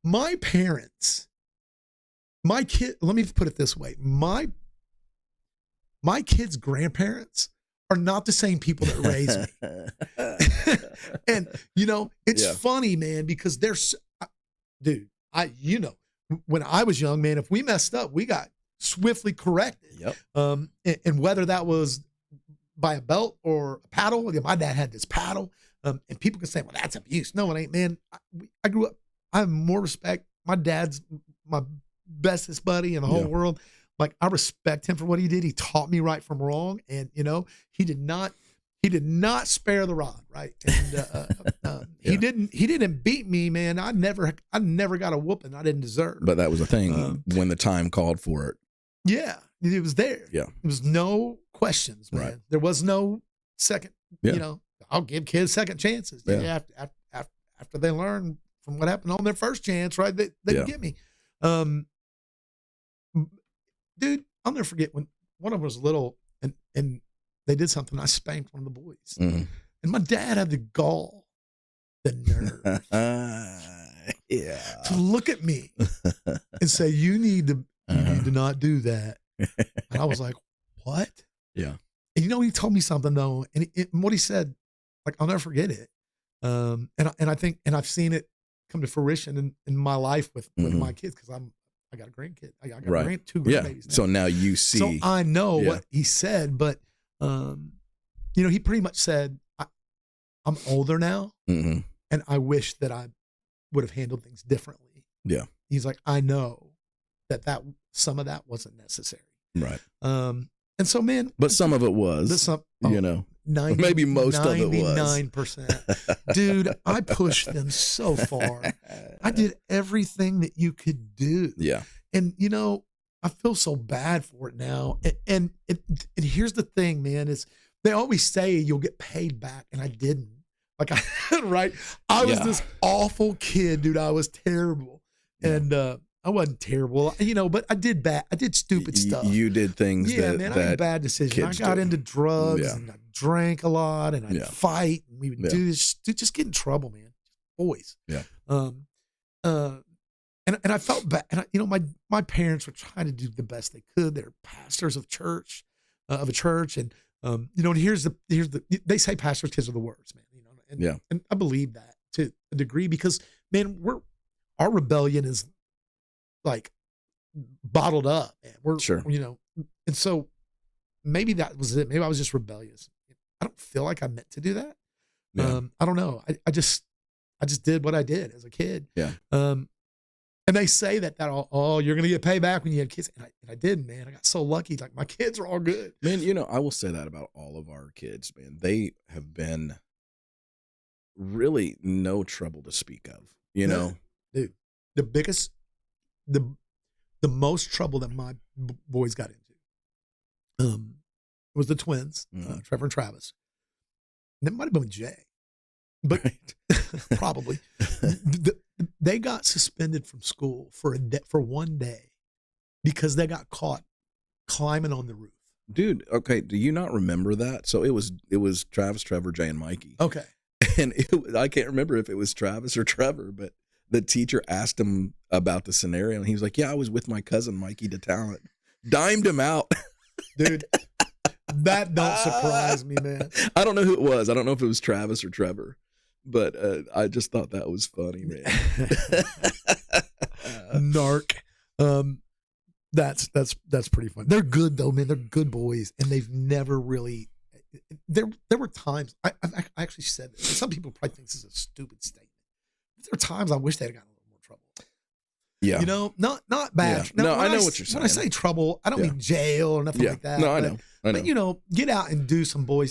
my parents, my kid, let me put it this way. My kids' grandparents are not the same people that raised me. And, it's funny, man, because dude, when I was young, man, if we messed up, we got swiftly corrected. Yep. And whether that was by a belt or a paddle, my dad had this paddle, and people can say, well, that's abuse. No, it ain't, man. I grew up, I have more respect. My dad's my bestest buddy in the whole world. Like, I respect him for what he did. He taught me right from wrong. And, he did not spare the rod. Right. And, he didn't beat me, man. I never got a whooping I didn't deserve. But that was the thing when the time called for it. Yeah. It was there. Yeah. There was no questions, man. Right. There was no second, I'll give kids second chances. Yeah. After they learn from what happened on their first chance, right? They can get me. Dude, I'll never forget when one of them was little and they did something. I spanked one of the boys. Mm-hmm. And my dad had the gall, the nerve to look at me and say, you need to not do that. And I was like, what? Yeah. And he told me something though. And what he said, like, I'll never forget it. And I think, and I've seen it come to fruition in my life with my kids. Cause I got a grandkid. I got two grandbabies now. So now you see. So I know what he said, but, he pretty much said, I'm older now and I wish that I would have handled things differently. Yeah. He's like, I know that some of that wasn't necessary. Right. And so, man, but some of it was, 90, maybe most of it was 99%. Dude, I pushed them so far. I did everything that you could do. Yeah. And, I feel so bad for it now. And here's the thing, man, is they always say you'll get paid back. And I didn't. Like, I was this awful kid, dude. I was terrible. Yeah. And, I wasn't terrible, but I did stupid stuff. You did things I made bad decisions. I got into drugs and I drank a lot and I'd fight and we would do this, just get in trouble, man. Boys. Yeah. And I felt bad. And my parents were trying to do the best they could. They're pastors of church, of a church. And, and here's the, they say pastors' kids are the worst, man, and I believe that to a degree because, man, our rebellion is like bottled up, man. We're sure, and so maybe that was it. Maybe I was just rebellious. I don't feel like I meant to do that. Yeah. I don't know. I just did what I did as a kid. Yeah. And they say that you're going to get payback when you had kids. And I didn't, man. I got so lucky. Like, my kids are all good. Man, I will say that about all of our kids, man. They have been really no trouble to speak of, Dude, the biggest, the most trouble that my boys got into was the twins, Trevor and Travis. And it might have been Jay, but probably. They got suspended from school for one day because they got caught climbing on the roof. Dude, okay, do you not remember that? So it was Travis, Trevor, Jay, and Mikey. Okay. And I can't remember if it was Travis or Trevor, but the teacher asked him about the scenario, and he was like, yeah, I was with my cousin, Mikey DeTalent. Dimed him out. Dude, that don't surprise me, man. I don't know who it was. I don't know if it was Travis or Trevor, but I just thought that was funny, man. Narc. That's pretty fun. They're good, though, man. They're good boys, and they've never really... There were times... I actually said this. Some people probably think this is a stupid statement. There were times I wish they'd gotten a little more trouble. Yeah. Not bad. Yeah. No, I know what you're saying. When I say trouble, I don't mean jail or nothing like that. No, I know. But, get out and do some boy